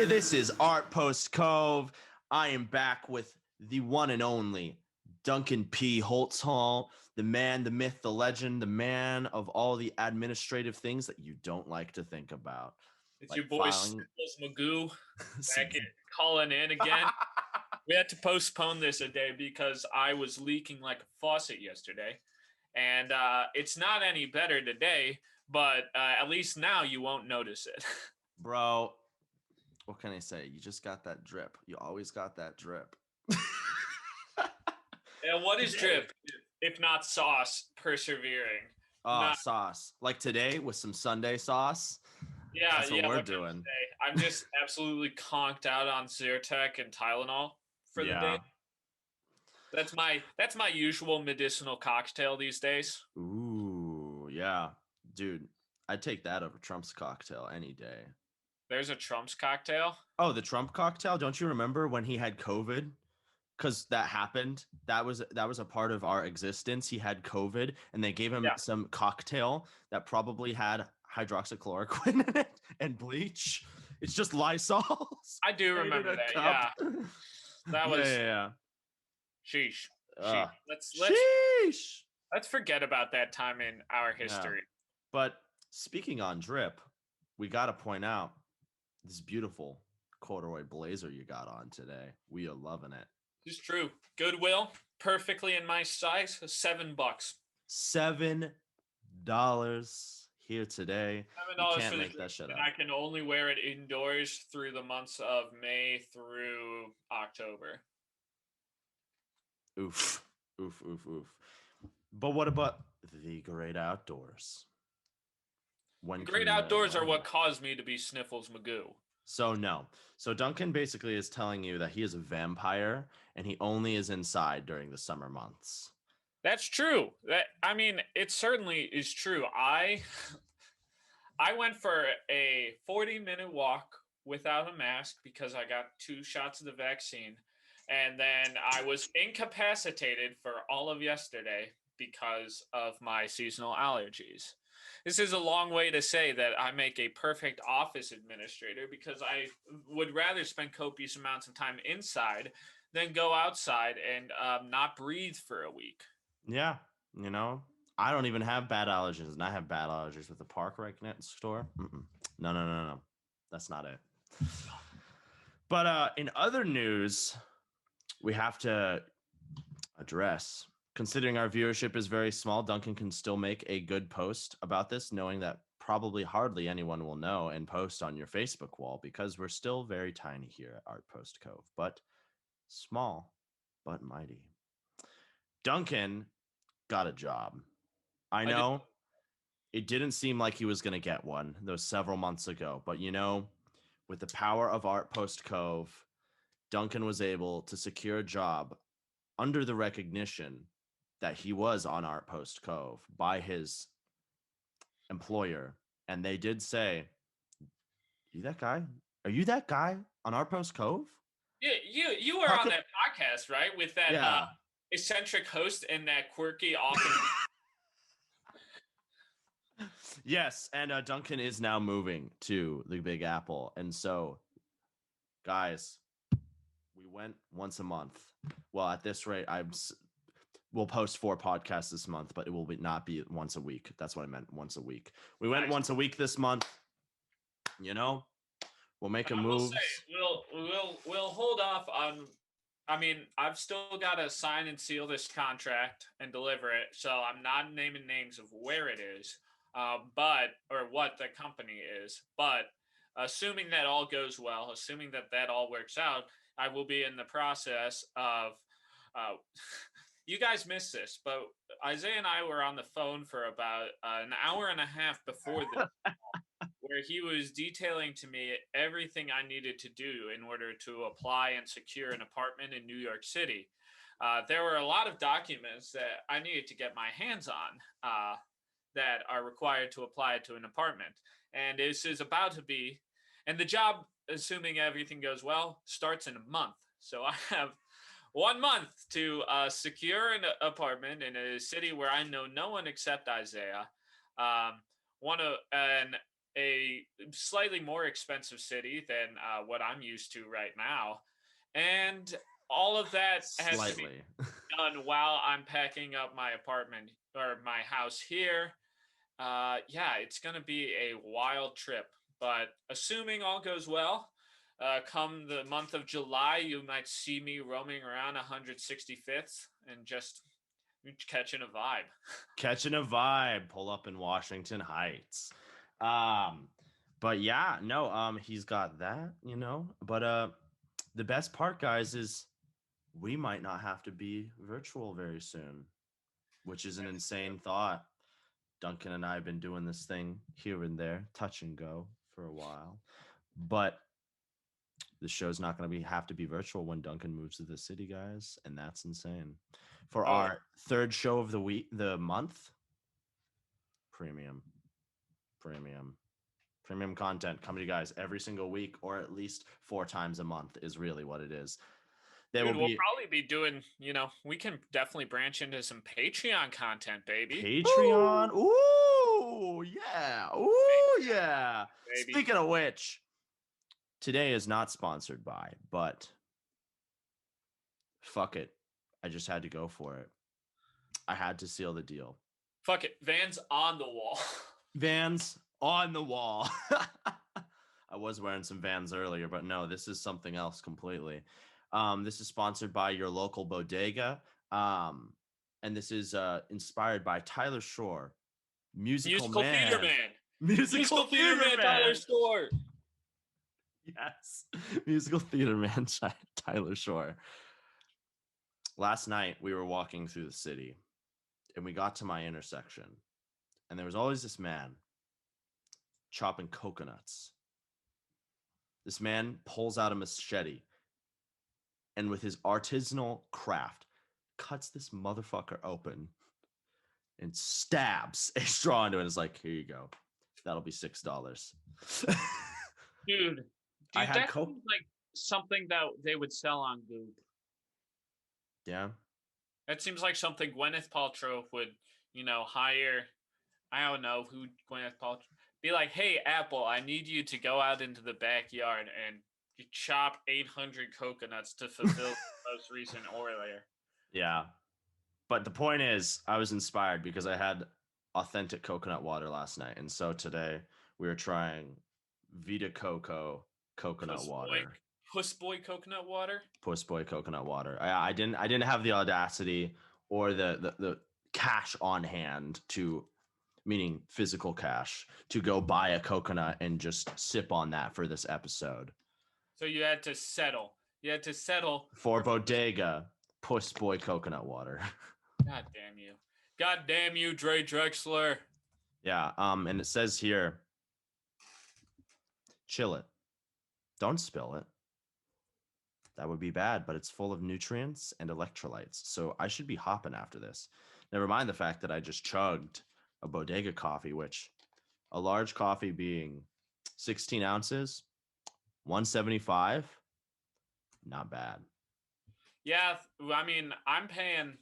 This is Art Post Cove. I am back with the one and only Duncan P. Holtzhall, the man, the myth, the legend, the man of all the administrative things that you don't like to think about. It's Like your boy filing. Sniffles Magoo back at calling in again. We had to postpone this a day because I was leaking like a faucet yesterday. And it's not any better today, but at least now you won't notice it. Bro, what can I say? You just got that drip. You always got that drip. And what is drip if not sauce persevering? Oh, sauce. Like today with some Sunday sauce. Yeah, That's what we're doing. I'm just absolutely conked out on Zyrtec and Tylenol for the day. That's my usual medicinal cocktail these days. Ooh, yeah. Dude, I'd take that over Trump's cocktail any day. There's a Trump's cocktail? Oh, the Trump cocktail? Don't you remember when he had COVID? Because that happened. That was a part of our existence. He had COVID, and they gave him some cocktail that probably had hydroxychloroquine in it and bleach. It's just Lysol. I do remember that. Yeah, that was. Yeah. Sheesh. Let's forget about that time in our history. Yeah. But speaking on drip, we got to point out this beautiful corduroy blazer you got on today. We are loving it. It's true. Goodwill, perfectly in my size. $7. $7 here today. $7 you can't make that shit up. I can only wear it indoors through the months of May through October. Oof. But what about the great outdoors? The great outdoors are what caused me to be Sniffles Magoo. So Duncan basically is telling you that he is a vampire and he only is inside during the summer months. That's true. It certainly is true. I went for a 40-minute walk without a mask because I got 2 shots of the vaccine. And then I was incapacitated for all of yesterday because of my seasonal allergies. This is a long way to say that I make a perfect office administrator because I would rather spend copious amounts of time inside than go outside and not breathe for a week. Yeah, I don't even have bad allergies, and I have bad allergies with the park right next door. No. That's not it. But in other news, we have to address, considering our viewership is very small, Duncan can still make a good post about this, knowing that probably hardly anyone will know, and post on your Facebook wall because we're still very tiny here at Art Post Cove, but small but mighty. Duncan got a job. I know it didn't seem like he was going to get one. Those several months ago, but with the power of Art Post Cove, Duncan was able to secure a job under the recognition that he was on Art Post Cove by his employer. And they did say, "You that guy? Are you that guy on Art Post Cove?" Yeah, you were on that podcast, right? With that eccentric host and that quirky, often. Yes, and Duncan is now moving to the Big Apple. And so, guys, we went once a month. Well, at this rate, we'll post 4 podcasts this month, but it will not be once a week. That's what I meant, once a week. We went once a week this month. We'll make a move. We'll hold off on. I've still got to sign and seal this contract and deliver it, so I'm not naming names of where it is, or what the company is. But assuming that all goes well, assuming that all works out, I will be in the process of. You guys missed this, but Isaiah and I were on the phone for about an hour and a half before this, where he was detailing to me everything I needed to do in order to apply and secure an apartment in New York City. There were a lot of documents that I needed to get my hands on that are required to apply to an apartment. And this is about to be, and the job, assuming everything goes well, starts in a month. So I have 1 month to secure an apartment in a city where I know no one except Isaiah. And a slightly more expensive city than what I'm used to right now, and all of that has to be Slightly. done while I'm packing up my apartment or my house here. Yeah, it's gonna be a wild trip, but assuming all goes well, come the month of July, you might see me roaming around 165th and just catching a vibe. Catching a vibe. Pull up in Washington Heights. Um, but yeah, no, he's got that, But the best part, guys, is we might not have to be virtual very soon, which is an That's true. insane thought. Duncan and I have been doing this thing here and there, touch and go for a while. But the show's not going to have to be virtual when Duncan moves to the city, guys, and that's insane. For Oh, our third show of the month, premium, premium, premium content coming to you guys every single week, or at least 4 times a month is really what it is. There will dude, we'll be probably be doing, we can definitely branch into some Patreon content, baby. Patreon. Ooh, yeah. Ooh, yeah. Baby. Speaking of which, today is not sponsored by, but fuck it. I just had to go for it. I had to seal the deal. Fuck it. Vans on the wall. Vans on the wall. I was wearing some Vans earlier, but no, this is something else completely. This is sponsored by your local bodega. And this is inspired by Tyler Shore, musical Theater man. man. Musical Theater theater man, Tyler man. Store. Yes. Musical theater man, Tyler Shore. Last night, we were walking through the city and we got to my intersection. And there was always this man chopping coconuts. This man pulls out a machete and with his artisanal craft cuts this motherfucker open and stabs a straw into it. It's like, here you go. That'll be $6. Dude, I had that coke. seems like something that they would sell on Goop. Yeah. That seems like something Gwyneth Paltrow would, hire. I don't know who Gwyneth Paltrow. Be like, hey, Apple, I need you to go out into the backyard and you chop 800 coconuts to fulfill the most recent order. Yeah. But the point is, I was inspired because I had authentic coconut water last night. And so today we were trying Vita Coco coconut water. Puss Boy coconut water? Puss Boy coconut water. I didn't have the audacity or the cash on hand to, meaning physical cash, to go buy a coconut and just sip on that for this episode. So you had to settle. You had to settle for bodega Puss Boy coconut water. God damn you. God damn you, Dre Drexler. Yeah, and it says here, chill it. Don't spill it. That would be bad, but it's full of nutrients and electrolytes. So I should be hopping after this. Never mind the fact that I just chugged a bodega coffee, which a large coffee being 16 ounces, 175, not bad. Yeah, I mean, I'm paying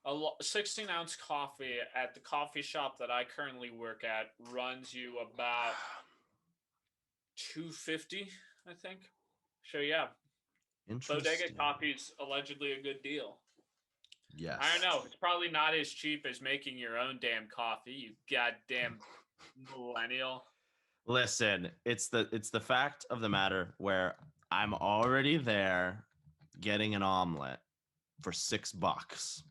a 16-ounce coffee at the coffee shop that I currently work at runs you about $2.50, I think. So yeah, bodega coffee is allegedly a good deal. Yes. I don't know. It's probably not as cheap as making your own damn coffee, you goddamn millennial. Listen, it's the fact of the matter where I'm already there getting an omelet for $6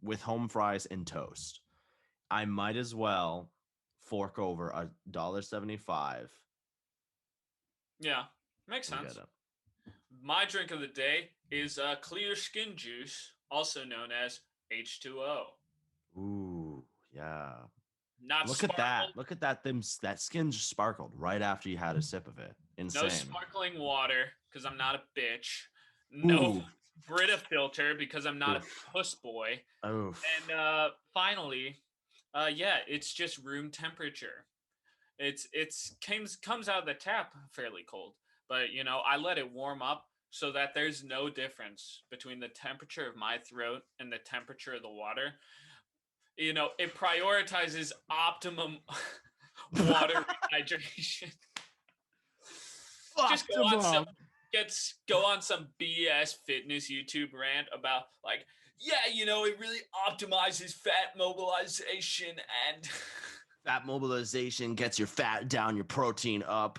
with home fries and toast. I might as well fork over $1.75. Yeah, makes sense. My drink of the day is clear skin juice, also known as H2O. Ooh, yeah. Not Look sparkled. at that. Look at that. That skin just sparkled right after you had a sip of it. Insane. No sparkling water because I'm not a bitch. No Brita filter because I'm not a puss boy. Oof. And finally, yeah, it's just room temperature. It's comes out of the tap fairly cold, but I let it warm up so that there's no difference between the temperature of my throat and the temperature of the water. It prioritizes optimum water rehydration. Just Fucked him up. go on some BS fitness YouTube rant about like, yeah, you know, it really optimizes fat mobilization and Fat mobilization gets your fat down, your protein up.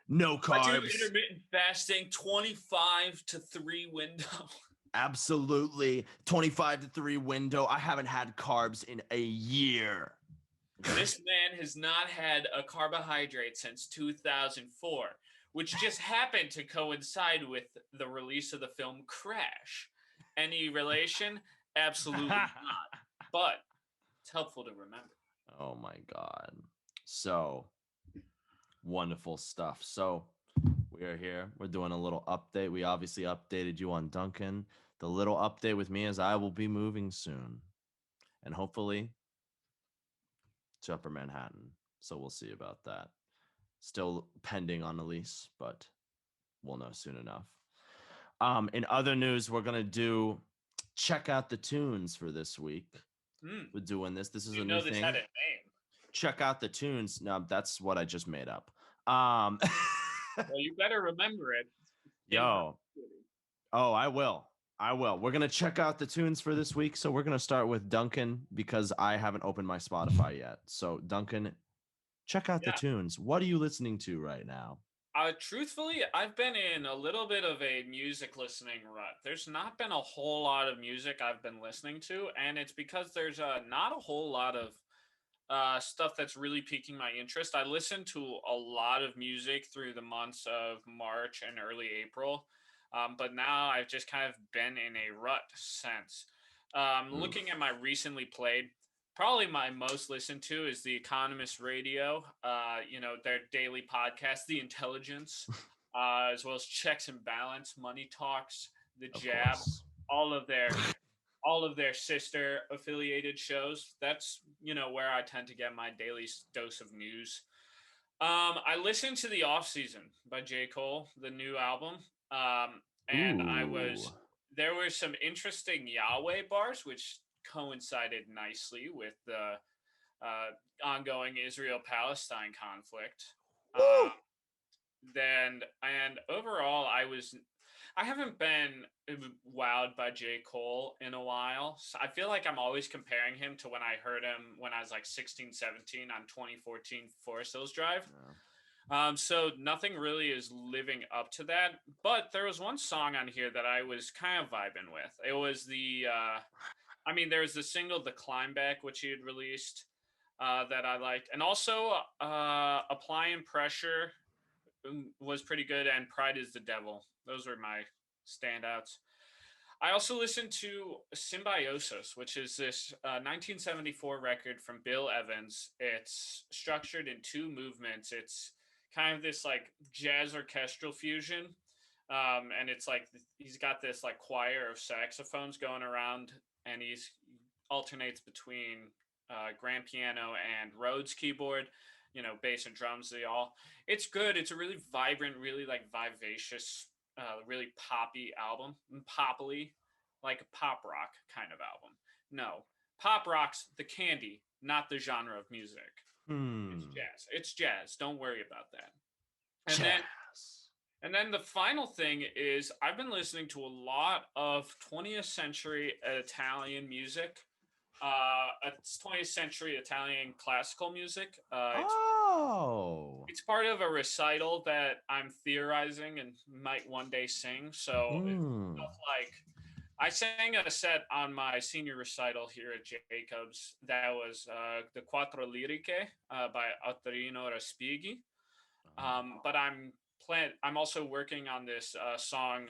No I do carbs. intermittent fasting 25 to 3 window. Absolutely. 25 to 3 window. I haven't had carbs in a year. This man has not had a carbohydrate since 2004, which just happened to coincide with the release of the film Crash. Any relation? Absolutely not. But it's helpful to remember. Oh my God. So wonderful stuff. So we are here. We're doing a little update. We obviously updated you on Duncan. The little update with me is I will be moving soon. And hopefully to Upper Manhattan. So we'll see about that. Still pending on the lease, but we'll know soon enough. In other news, we're gonna do check out the tunes for this week. We're doing this. This is a new thing. Had a name. Check out the tunes. No, that's what I just made up. Well, you better remember it. Yo. Oh, I will. We're gonna check out the tunes for this week. So we're gonna start with Duncan because I haven't opened my Spotify yet. So Duncan, check out the tunes. What are you listening to right now? Truthfully, I've been in a little bit of a music listening rut. There's not been a whole lot of music I've been listening to, and it's because there's not a whole lot of stuff that's really piquing my interest. I listened to a lot of music through the months of March and early April, but now I've just kind of been in a rut since. Looking at my recently played, probably my most listened to is The Economist Radio, you know, their daily podcast, The Intelligence, as well as Checks and Balance, Money Talks, The Jab, all of their sister affiliated shows. That's, you know, where I tend to get my daily dose of news. I listened to The Off Season by J. Cole, the new album. And there were some interesting Yahweh bars, which coincided nicely with the ongoing Israel-Palestine conflict. And overall, I haven't been wowed by J. Cole in a while. So I feel like I'm always comparing him to when I heard him when I was like 16, 17 on 2014 Forest Hills Drive. Yeah. So nothing really is living up to that. But there was one song on here that I was kind of vibing with. It was there was the single The Climb Back, which he had released that I liked. And also Applying Pressure was pretty good, and Pride is the Devil. Those were my standouts. I also listened to Symbiosis, which is this 1974 record from Bill Evans. It's structured in 2 movements. It's kind of this like jazz orchestral fusion. And it's like he's got this like choir of saxophones going around, and he alternates between grand piano and Rhodes keyboard, you know, bass and drums. It's good. It's a really vibrant, really like vivacious, really poppy album. Poppily, like a pop rock kind of album. No, pop rock's the candy, not the genre of music. It's jazz. It's jazz. Don't worry about that. And then the final thing is I've been listening to a lot of 20th century Italian music. It's 20th century Italian classical music. It's part of a recital that I'm theorizing and might one day sing. So like I sang a set on my senior recital here at Jacobs. That was the Quattro Liriche by Ottorino Respighi. But I'm also working on this song,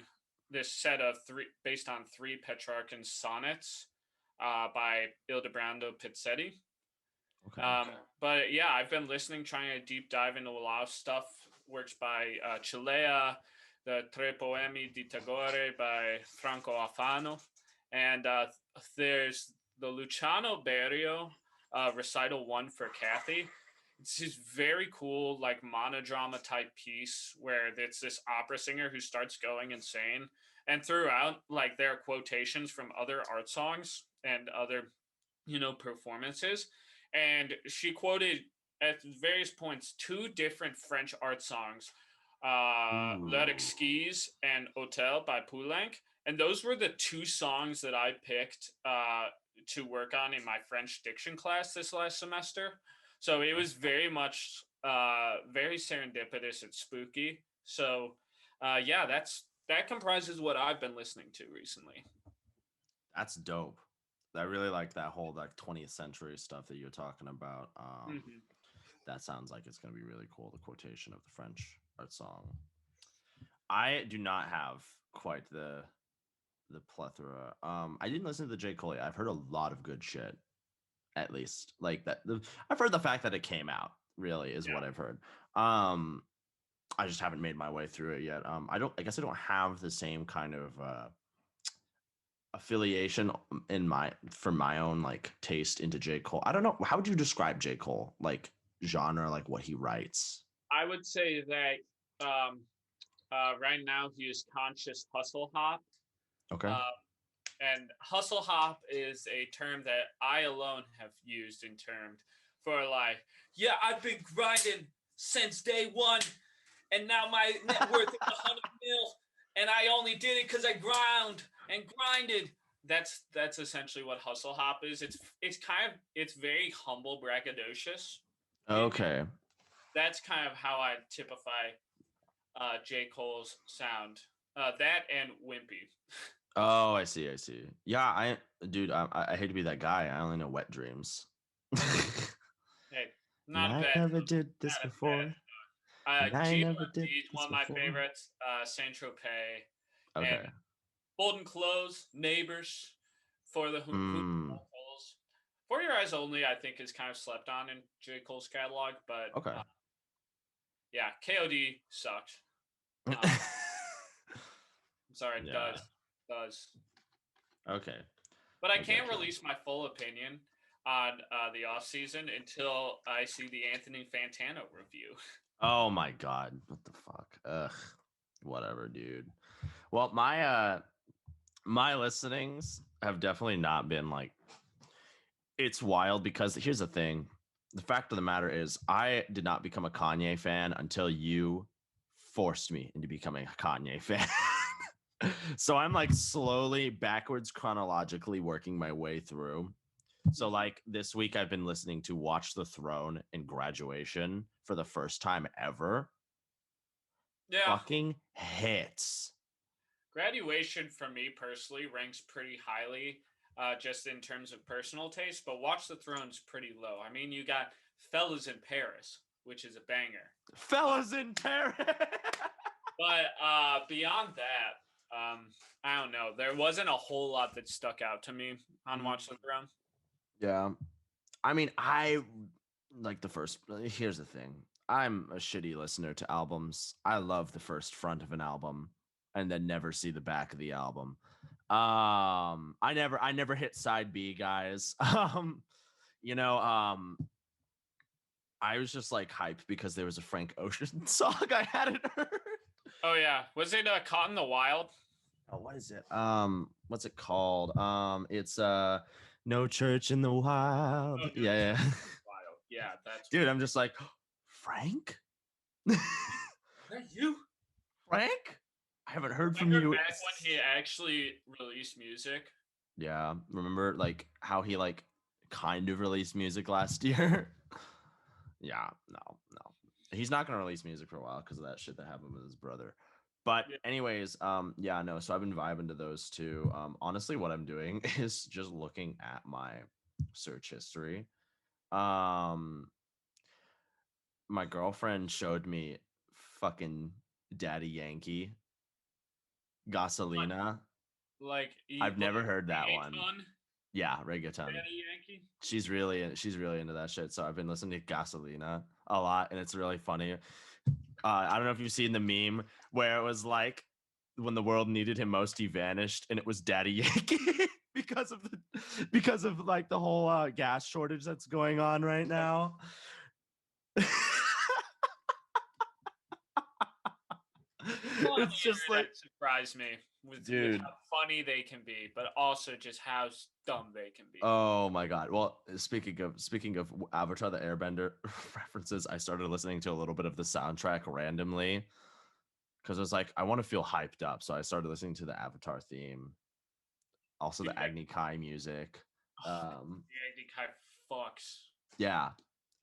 this set of 3 based on 3 Petrarchan sonnets by Ildebrando Pizzetti. But yeah, I've been listening, trying to deep dive into a lot of stuff. Works by Cilea, the Tre Poemi di Tagore by Franco Alfano, and there's the Luciano Berio recital 1 for Kathy. It's this very cool, like monodrama type piece where it's this opera singer who starts going insane, and throughout, like, there are quotations from other art songs and other, you know, performances. And she quoted at various points 2 different French art songs, Ooh. "L'Heure Exquise" and "Hotel" by Poulenc, and those were the 2 songs that I picked to work on in my French diction class this last semester. So it was very much very serendipitous and spooky. So yeah, that comprises what I've been listening to recently. That's dope. I really like that whole like 20th century stuff that you're talking about. Hmm. That sounds like it's gonna be really cool. The quotation of the French art song. I do not have quite the plethora. I didn't listen to the J. Cole yet. I've heard a lot of good shit. At least like that. I've heard the fact that it came out. Really is what Yeah, I've heard. Um, I just haven't made my way through it yet. I don't. I guess I don't have the same kind of affiliation in my for my own like taste into J. Cole. I don't know. How would you describe J. Cole? Like genre, like what he writes. I would say that right now he is conscious hustle hop. Okay. Uh, and hustle hop is a term that I alone have used in terms for like, yeah, I've been grinding since day one, and now my net worth is 100 mil, and I only did it because I ground and grinded. That's essentially what hustle hop is. It's very humble braggadocious. Okay. That's kind of how I typify J. Cole's sound. That and wimpy. Oh, I see. I see. Yeah, dude, I hate to be that guy. I only know wet dreams. Hey, And not a I bad, never did this not a bad. before. And I never did GOMD is this one of my before. favorites. Saint Tropez and Okay. Golden Clothes, Neighbors, for the Hoop Mm, Holes. For Your Eyes Only, I think, is kind of slept on in J. Cole's catalog, but okay. yeah, KOD sucked. I'm sorry, it Yeah. does. Okay. But I I can't get you. release my full opinion on the off season until I see the Anthony Fantano review. Oh my god. What the fuck? Ugh. Whatever, dude. Well, my listenings have definitely not been like it's wild because here's the thing. The fact of the matter is I did not become a Kanye fan until you forced me into becoming a Kanye fan. So I'm like slowly backwards chronologically working my way through. So like this week I've been listening to Watch the Throne and Graduation for the first time ever. Yeah, Fucking hits. Graduation for me personally ranks pretty highly, just in terms of personal taste. But Watch the Throne's pretty low. I mean, you got Fellas in Paris, which is a banger. Fellas in Paris. But beyond that, I don't know. There wasn't a whole lot that stuck out to me on Watch the Throne. Yeah. I mean, I like the first. Here's the thing. I'm a shitty listener to albums. I love the first front of an album and then never see the back of the album. I never hit side B, guys. You know, I was just like hyped because there was a Frank Ocean song I hadn't heard. Oh yeah, was it Caught in the Wild? Oh, what is it? What's it called? It's No Church in the Oh Wild. no, Yeah, yeah. Wild. Yeah, that's Dude, I'm just like, Frank? that you. Frank? I haven't heard from Remember you. back when he actually released music? Yeah, remember like how he like kind of released music last year? Yeah, no, no. He's not gonna release music for a while because of that shit that happened with his brother. But Yeah. anyways, yeah, no. So I've been vibing to those two. Honestly, what I'm doing is just looking at my search history. Um, my girlfriend showed me fucking Daddy Yankee, Gasolina. Like, I've like never heard that one. reggaeton, Yeah, reggaeton. Daddy Yankee. She's really into that shit. So I've been listening to Gasolina a lot, and it's really funny. I don't know if you've seen the meme where it was like when the world needed him most, he vanished, and it was Daddy Yankee because of like the whole gas shortage that's going on right now. Well, on It's the just internet like surprised me. with Dude. how funny they can be, but also just how dumb they can be. Oh my god. Well, speaking of Avatar the Airbender references, I started listening to a little bit of the soundtrack randomly because I was like, I want to feel hyped up. So I started listening to the Avatar theme, also the Dude, Agni Kai music. the Agni Kai fucks. Yeah.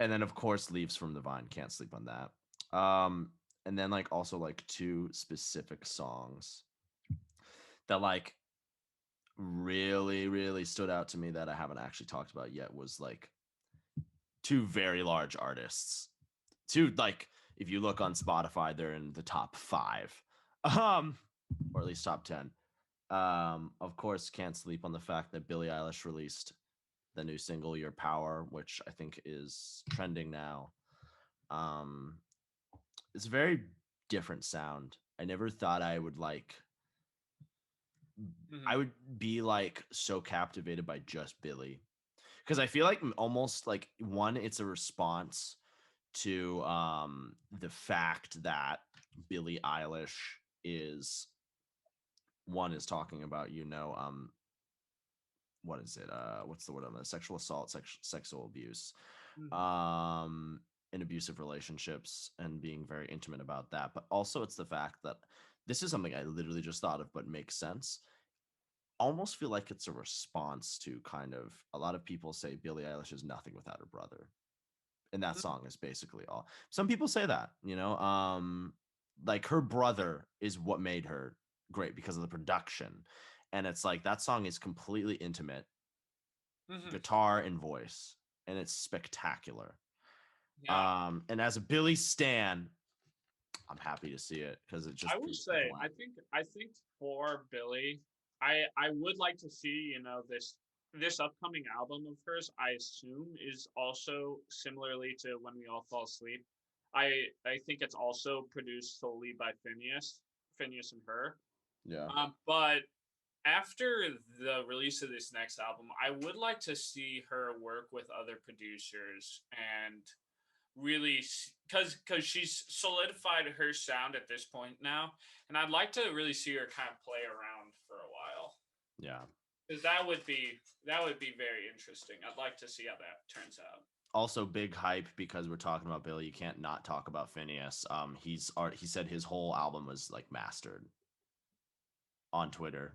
And then of course Leaves from the Vine. Can't sleep on that. And then like also like two specific songs that like really, really stood out to me that I haven't actually talked about yet was like two very large artists. Two like if you look on Spotify, they're in the top 5. Or at least top 10. Of course, can't sleep on the fact that Billie Eilish released the new single Your Power, which I think is trending now. Um it's a very different sound. I never thought I would like Mhm. I would be like so captivated by just Billie because I feel like almost like one it's a response to the fact that Billie Eilish is one is talking about what is it what's the word on that sexual assault sexual abuse Mhm. um in abusive relationships and being very intimate about that, but also it's the fact that this is something I literally just thought of but makes sense. Almost feel like it's a response to kind of a lot of people say Billie Eilish is nothing without her brother. And that song is basically all. Some people say that, like her brother is what made her great because of the production. And it's like that song is completely intimate, Mhm. guitar and voice, and it's spectacular. Yeah. And as a Billy Stan, I'm happy to see it because it I just will proves the say, point. I think for Billy, I would like to see, this upcoming album of hers, I assume is also similarly to When We All Fall Asleep. I think it's also produced solely by Phineas and her. Yeah. But after the release of this next album, I would like to see her work with other producers and really because she's solidified her sound at this point now, and I'd like to really see her kind of play around for a while Yeah. because that would be very interesting. I'd like to see how that turns out. Also big hype because we're talking about Billy. You can't not talk about Phineas. He said his whole album was like mastered on Twitter.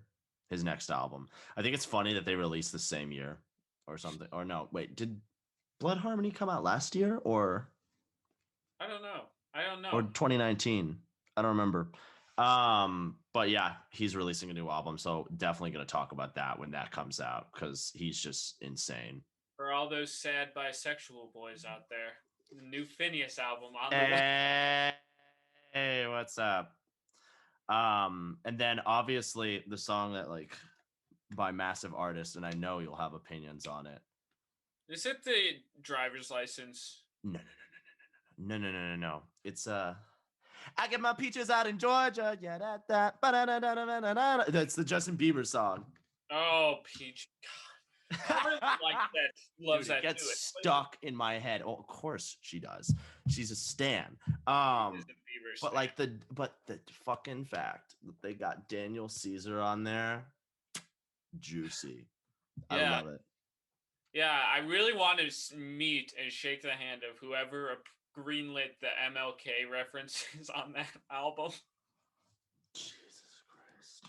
His next album. I think it's funny that they released the same year or something. Or no, wait, did Blood Harmony come out last year I don't know. I don't or know. 2019? I don't remember. But yeah, he's releasing a new album, so definitely gonna talk about that when that comes out because he's just insane. For all those sad bisexual boys out there, the new Phineas album on the way. Hey, hey, what's up? And then obviously the song that like by massive artists, and I know you'll have opinions on it. Is it the driver's license? No, no, no, no, no, no, no, no. It's I get my peaches out in Georgia. Yeah, that. That's the Justin Bieber song. Oh, Peach. God. Everyone like that loves Dude, it that gets too. stuck in my head. Oh, of course she does. She's a stan. Is a Bieber But stan. like the fucking fact that they got Daniel Caesar on there, juicy. I Yeah, love it. yeah. I really want to meet and shake the hand of whoever greenlit the MLK references on that album. Jesus Christ.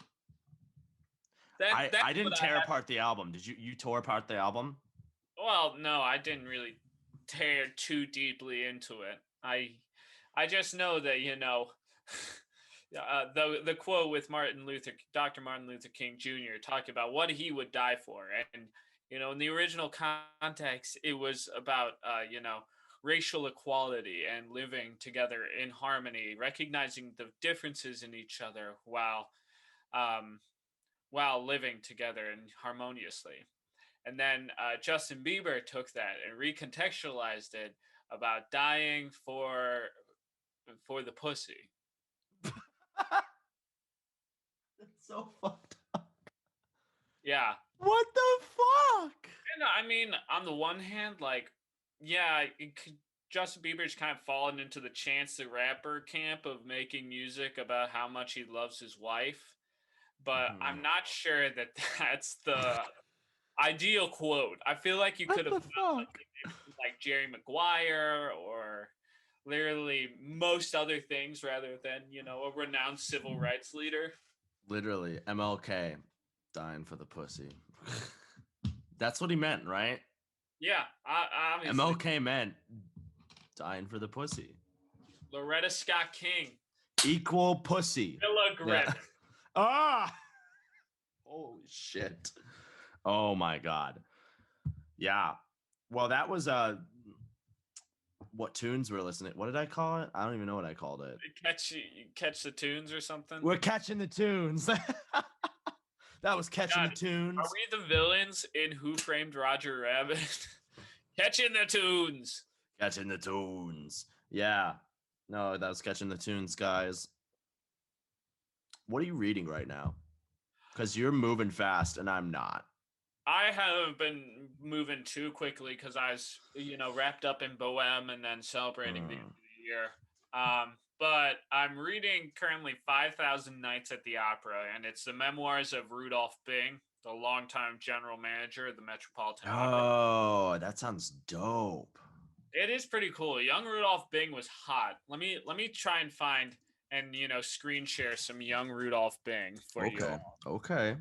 That I that's what didn't I tear have. apart the album. Did you tore apart the album? Well, no, I didn't really tear too deeply into it. I just know that the quote with Dr. Martin Luther King Jr. talking about what he would die for, and in the original context, it was about racial equality and living together in harmony, recognizing the differences in each other um, while living together and harmoniously. And then Justin Bieber took that and recontextualized it about dying for the pussy. That's so fucked up. Yeah. What the fuck? And I mean, on the one hand, like, yeah, Justin Bieber's kind of fallen into the Chance the Rapper camp of making music about how much he loves his wife. but I'm not sure that that's the ideal quote. I feel like you What could have the found fuck? something maybe from like Jerry Maguire or literally most other things rather than, a renowned civil rights leader. Literally, MLK dying for the pussy. That's what he meant, right? Yeah, obviously. MLK meant dying for the pussy. Loretta Scott King. Equal pussy. Villa Grip. Yeah. Ah! Holy shit. Oh my god. Yeah. Well, that was what tunes we're listening. What did I call it? I don't even know what I called it. Catch the tunes or something. We're catching the tunes. That was catching the tunes. Are we the villains in Who Framed Roger Rabbit? Catching the tunes. Catching the tunes. Yeah. No, that was catching the tunes, guys. What are you reading right now? Because you're moving fast and I'm not. I haven't been moving too quickly because I was, wrapped up in Bohème and then celebrating the end of the year. But I'm reading currently 5,000 Nights at the Opera, and it's the memoirs of Rudolph Bing, the longtime general manager of the Metropolitan Opera. Oh, that sounds dope. It is pretty cool. Young Rudolph Bing was hot. Let me try and find and screen share some young Rudolph Bing for you all. Okay.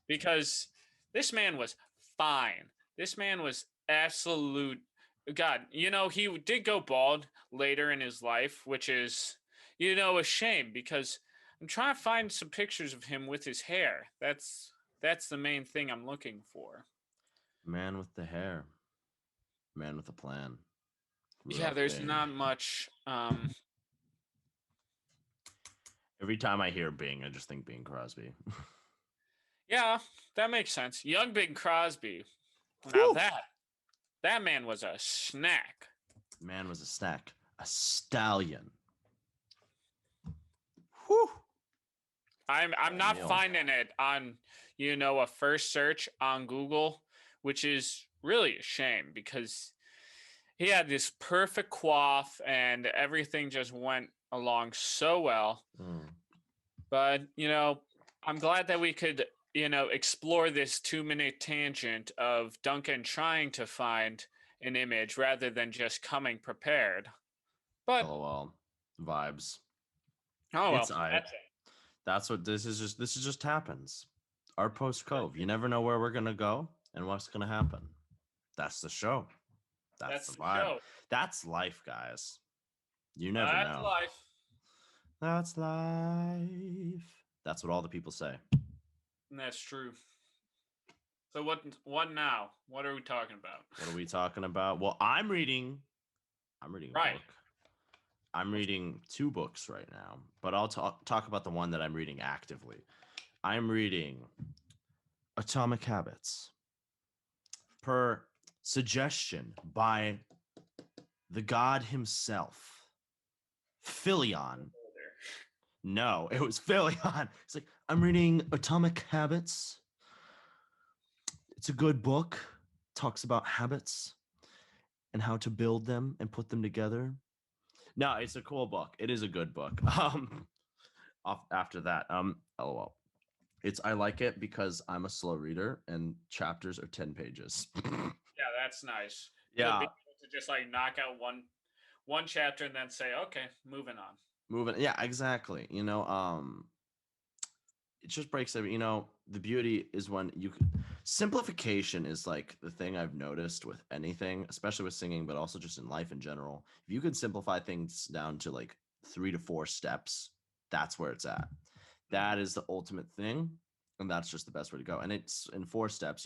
Because this man was fine. This man was absolute God. He did go bald later in his life, which is, a shame because I'm trying to find some pictures of him with his hair. That's the main thing I'm looking for. Man with the hair. Man with a plan. Yeah, there's not much. Every time I hear Bing, I just think Bing Crosby. Yeah, that makes sense. Young Bing Crosby. Now that man was a snack. Man was a snack. A stallion. Whew. I'm not finding it on, a first search on Google, which is really a shame because he had this perfect coif and everything just went along so well. But, I'm glad that we could, explore this 2-minute tangent of Duncan trying to find an image rather than just coming prepared. But vibes. Oh well, it's that's what this is. This just happens. Our post cove. You never know where we're gonna go and what's gonna happen. That's the show. That's the vibe. Show. That's life, guys. You never know. That's life. That's life. That's what all the people say. And that's true. So what now? What are we talking about? What are we talking about? Well, I'm reading a book. I'm reading 2 books right now, but I'll talk about the one that I'm reading actively. I'm reading Atomic Habits per suggestion by the god himself, Philion. No, it was Philion. It's like, I'm reading Atomic Habits. It's a good book. Talks about habits and how to build them and put them together. No, it's a cool book. It is a good book. After that, LOL. I like it because I'm a slow reader and chapters are 10 pages. Yeah, that's nice. Yeah. To just like knock out one chapter and then say, okay, moving on. Yeah, exactly. It just breaks every, the beauty is when simplification is like the thing I've noticed with anything, especially with singing, but also just in life in general. If you can simplify things down to like 3 to 4 steps, that's where it's at. That is the ultimate thing. And that's just the best way to go. And it's in 4 steps,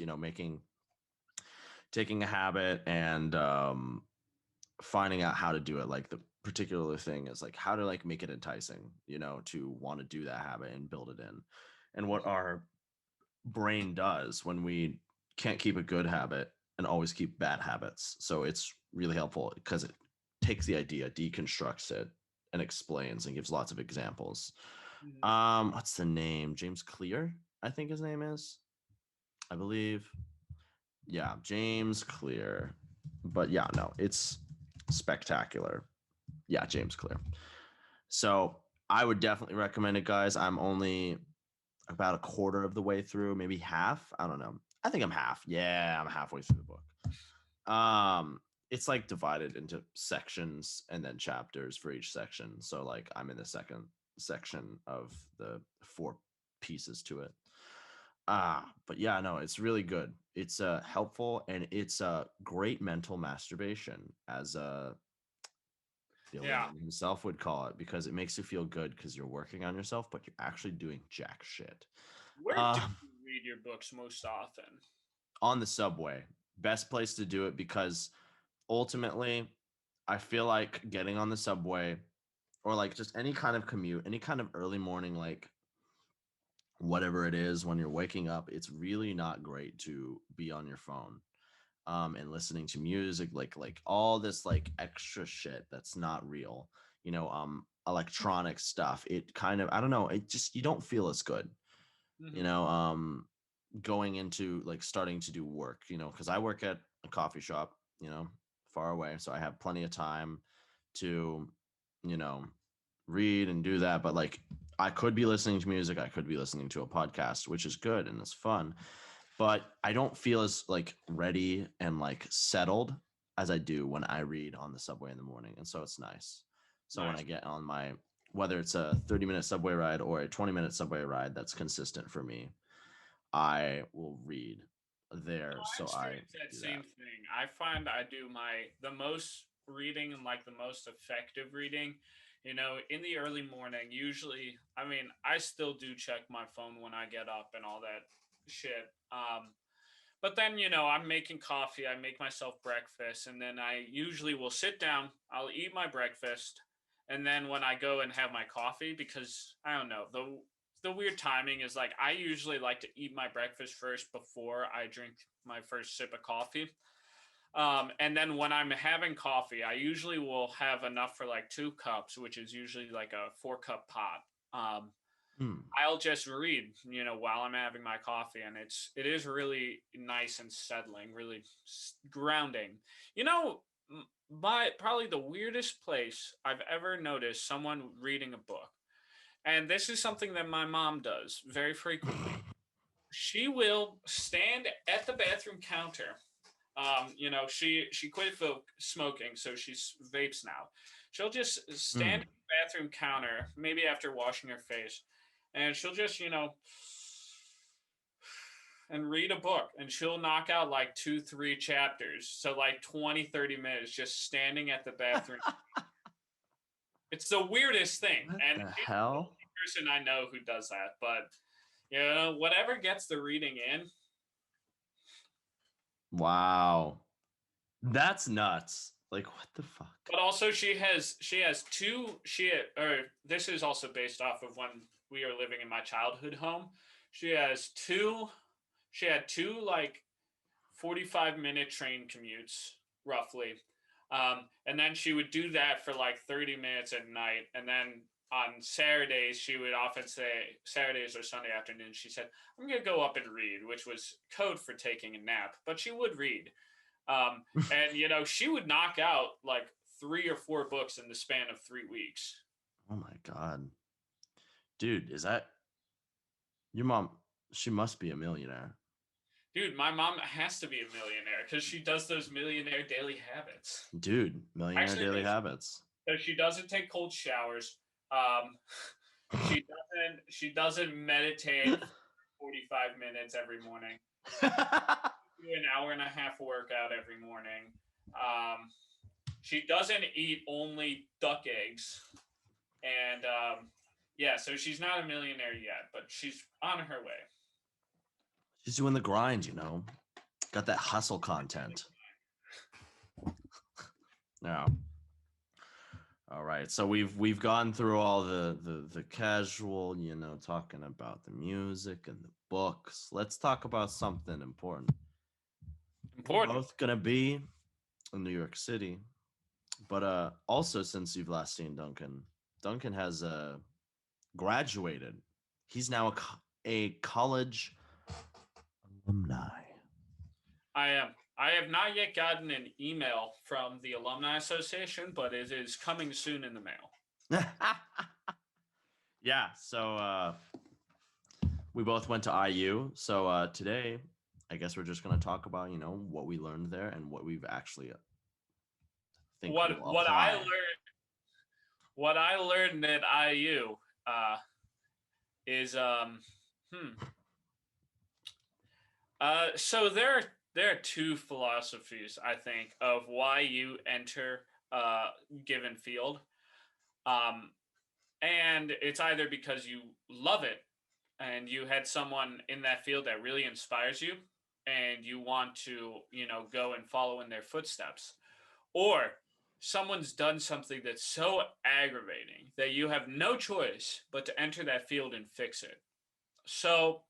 taking a habit and finding out how to do it. Like the particular thing is like how to like make it enticing, to want to do that habit and build it in. And what our brain does when we can't keep a good habit and always keep bad habits. So it's really helpful because it takes the idea, deconstructs it, and explains and gives lots of examples. What's the name? James Clear, I think his name is. I believe. Yeah, James Clear. But yeah, no, it's spectacular. Yeah, James Clear. So I would definitely recommend it, guys. I'm only about a quarter of the way through, maybe half. I don't know. I think I'm half. Yeah, I'm halfway through the book. It's like divided into sections and then chapters for each section. So like I'm in the second section of the 4 pieces to it. But yeah, no, it's really good. It's helpful, and it's a great mental masturbation, as Yeah. Dylan himself would call it, because it makes you feel good because you're working on yourself, but you're actually doing jack shit. Where do Uh, you read your books most often? on the subway, best place to do it, because ultimately, I feel like getting on the subway, or like just any kind of commute, any kind of early morning, like whatever it is, when you're waking up, it's really not great to be on your phone and listening to music, like all this like extra shit that's not real, electronic stuff. It kind of, I don't know, it just, you don't feel as good, you Hmm. know, going into like starting to do work, because I work at a coffee shop, far away, so I have plenty of time to, you know, read and do that. But like, I could be listening to music, I could be listening to a podcast, which is good and it's fun, but I don't feel as like ready and like settled as I do when I read on the subway in the morning. And so it's nice. So when I Nice. get on my, whether it's a 30-minute subway ride or a 20-minute subway ride that's consistent for me, I will read there. I So I experience that do same that. thing. I find I do the most reading and like the most effective reading, in the early morning. Usually, I mean, I still do check my phone when I get up and all that shit. But then, I'm making coffee, I make myself breakfast, and then I usually will sit down, I'll eat my breakfast, and then when I go and have my coffee, because I don't know, the weird timing is like I usually like to eat my breakfast first before I drink my first sip of coffee. And then when I'm having coffee, I usually will have enough for like 2 cups, which is usually like a 4 cup pot. Um, Hmm. I'll just read, while I'm having my coffee, and it is really nice and settling, really grounding. You know, by probably the weirdest place I've ever noticed someone reading a book, and this is something that my mom does very frequently. She will stand at the bathroom counter. She quit smoking, so she vapes now. She'll just stand Hmm. at the bathroom counter, maybe after washing her face, and she'll just, and read a book, and she'll knock out like 2 3 chapters, so like 20 30 minutes just standing at the bathroom. It's the weirdest thing, What and the she's the hell? only person I know who does that. But whatever gets the reading in. Wow. That's nuts. Like, what the fuck? But also, she has two. Or this is also based off of when we are living in my childhood home. She has two. She had two like 45-minute train commutes roughly, and then she would do that for like 30 minutes at night, and then on Saturdays she would often say, Saturdays or Sunday afternoon, she said, I'm gonna go up and read, which was code for taking a nap, but she would read. And she would knock out like 3 or 4 books in the span of 3 weeks. Oh my god. Dude, is that your mom? She must be a millionaire. Dude, my mom has to be a millionaire because she does those millionaire daily habits. Dude, millionaire Actually, daily no, habits. so she doesn't take cold showers. Um, she doesn't meditate for 45 minutes every morning. Do an hour and a half workout every morning. Um, she doesn't eat only duck eggs, and yeah, so she's not a millionaire yet, but she's on her way. She's doing the grind, Got that hustle content. Yeah. All right. So we've gone through all the casual, talking about the music and the books. Let's talk about something important. We're Important. both gonna be in New York City, but also since you've last seen Duncan, Duncan has graduated. He's now a college alumni. I am. I have not yet gotten an email from the Alumni Association, but it is coming soon in the mail. Yeah. So We both went to IU, so today, I guess we're just gonna talk about what we learned there and what we've actually think What we'll what I apply. learned what I learned at IU is hmm. So there are two philosophies I think of why you enter a given field. Um, and it's either because you love it and you had someone in that field that really inspires you and you want to, go and follow in their footsteps, or someone's done something that's so aggravating that you have no choice but to enter that field and fix it. So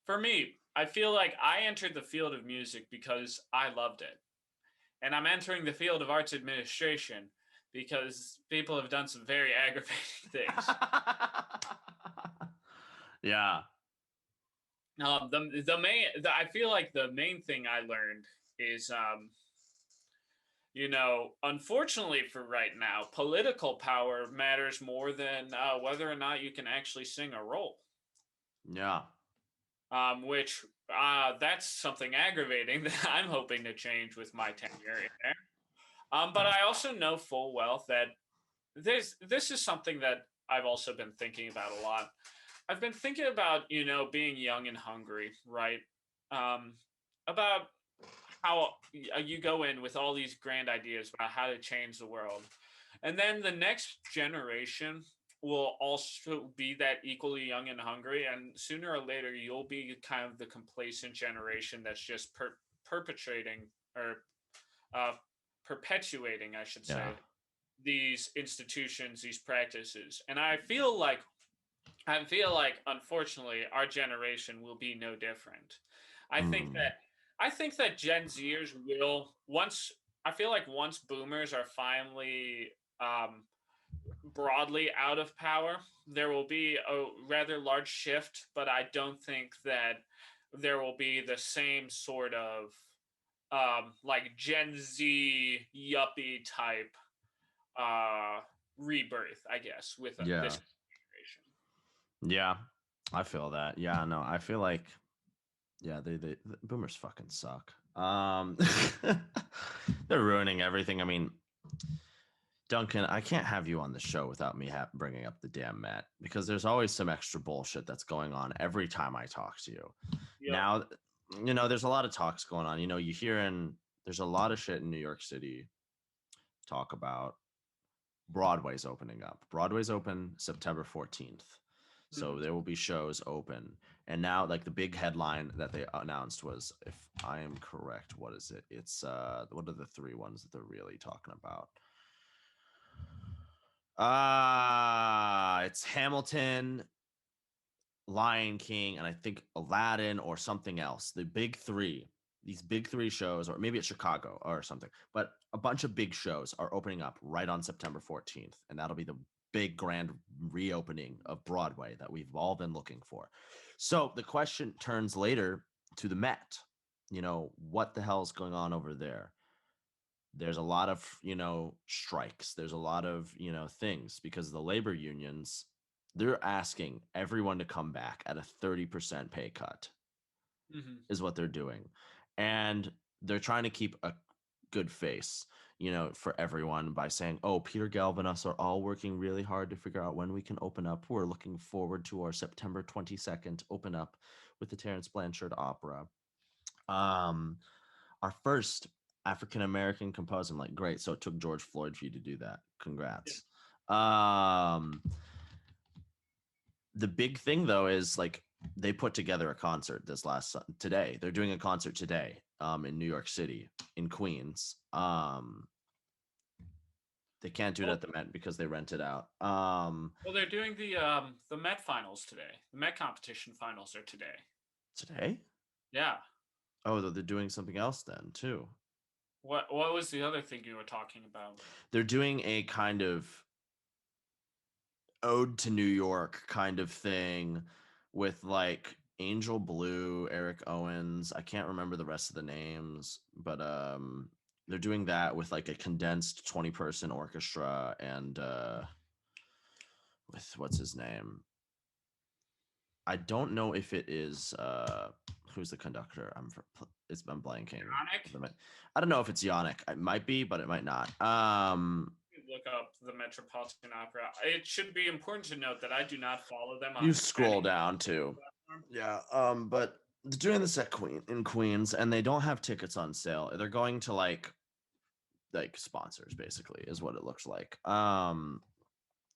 for me, I feel like I entered the field of music because I loved it. And I'm entering the field of arts administration because people have done some very aggravating things. Yeah. I feel like the main thing I learned is, unfortunately for right now, political power matters more than whether or not you can actually sing a role. Yeah. Which that's something aggravating that I'm hoping to change with my tenure in there. But I also know full well that this is something that I've also been thinking about a lot. I've been thinking about, being young and hungry, right? Um, about how you go in with all these grand ideas about how to change the world. And then the next generation will also be that equally young and hungry. And sooner or later, you'll be kind of the complacent generation that's just perpetrating or uh, perpetuating, I should say, Yeah. these institutions, these practices. And I feel like unfortunately our generation will be no different. I think Mm. that I think that Gen Zers will once I feel like once boomers are finally um, broadly out of power, there will be a rather large shift, but I don't think that there will be the same sort of like Gen Z yuppie type uh, rebirth, I guess, with Yeah. this generation. Yeah. I feel that. Yeah. No, I feel like the boomers fucking suck. They're ruining everything. I mean, Duncan, I can't have you on the show without me bringing up the damn Met because there's always some extra bullshit that's going on every time I talk to you. Yep. Now, there's a lot of talks going on. You hear there's a lot of shit in New York City talk about Broadway's opening up. Broadway's open September 14th. So Mhm. there will be shows open. And now like the big headline that they announced was, if I am correct, what is it? It's what are the three ones that they're really talking about? It's Hamilton, Lion King, and I think Aladdin or something else. The big three, these big three shows, or maybe it's Chicago or something, but a bunch of big shows are opening up right on September 14th. And that'll be the big grand reopening of Broadway that we've all been looking for. So the question turns later to the Met. What the hell is going on over there? There's a lot of strikes, there's a lot of things because the labor unions, they're asking everyone to come back at a 30% pay cut Mhm. is what they're doing, and they're trying to keep a good face for everyone by saying, oh, Peter Galvin and us are all working really hard to figure out when we can open up. We're looking forward to our September 22nd open up with the Terence Blanchard opera. um our first African American composer. I'm like, great. So it took George Floyd for you to do that. Yeah. Congrats. The big thing though is like they put together a concert today. They're doing a concert today in New York City, in Queens. They can't do it Well, at the Met because they rent it out. well, they're doing the Met finals today. The Met competition finals are today. Today? Yeah. Oh, they're doing something else then too. What was the other thing you were talking about? They're doing a kind of ode to New York kind of thing with like Angel Blue, Eric Owens. I can't remember the rest of the names, but they're doing that with like a condensed 20-person orchestra and with what's his name? I don't know if it is who's the conductor. I'm blanking. Yannick? I don't know if it's Yannick. It might be, but it might not. Look up the Metropolitan Opera. It should be important to note that I do not follow them on You scroll down too. platform. Yeah. But they're doing this at Queens, and they don't have tickets on sale. They're going to like sponsors, basically, is what it looks like.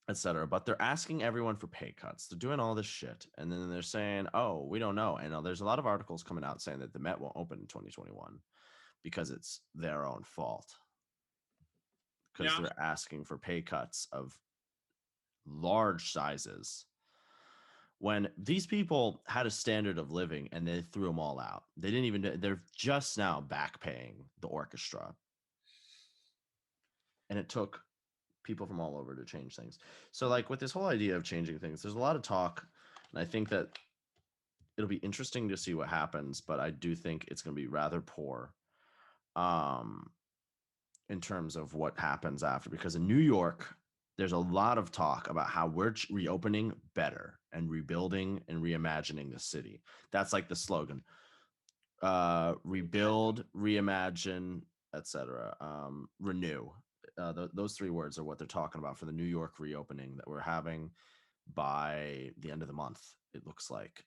Etc. But they're asking everyone for pay cuts. They're doing all this shit, and then they're saying, "Oh, we don't know." And there's a lot of articles coming out saying that the Met won't open in 2021 because it's their own fault. Because they're asking for pay cuts of large sizes when these people had a standard of living and they threw them all out. They didn't even, they're just now back paying the orchestra. And it took people from all over to change things. So, like, with this whole idea of changing things, there's a lot of talk. And I think that it'll be interesting to see what happens, but I do think it's going to be rather poor in terms of what happens after, because in New York, there's a lot of talk about how we're reopening better and rebuilding and reimagining the city. That's like the slogan. Rebuild, reimagine, etc. Renew. Those three words are what they're talking about for the New York reopening that we're having by the end of the month, it looks like,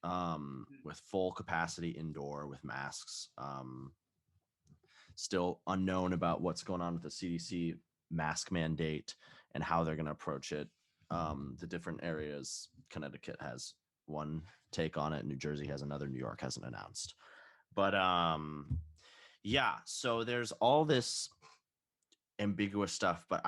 with full capacity indoor with masks. Still unknown about what's going on with the CDC mask mandate and how they're going to approach it. The different areas, Connecticut has one take on it, New Jersey has another, New York hasn't announced. But yeah, so there's all this ambiguous stuff, but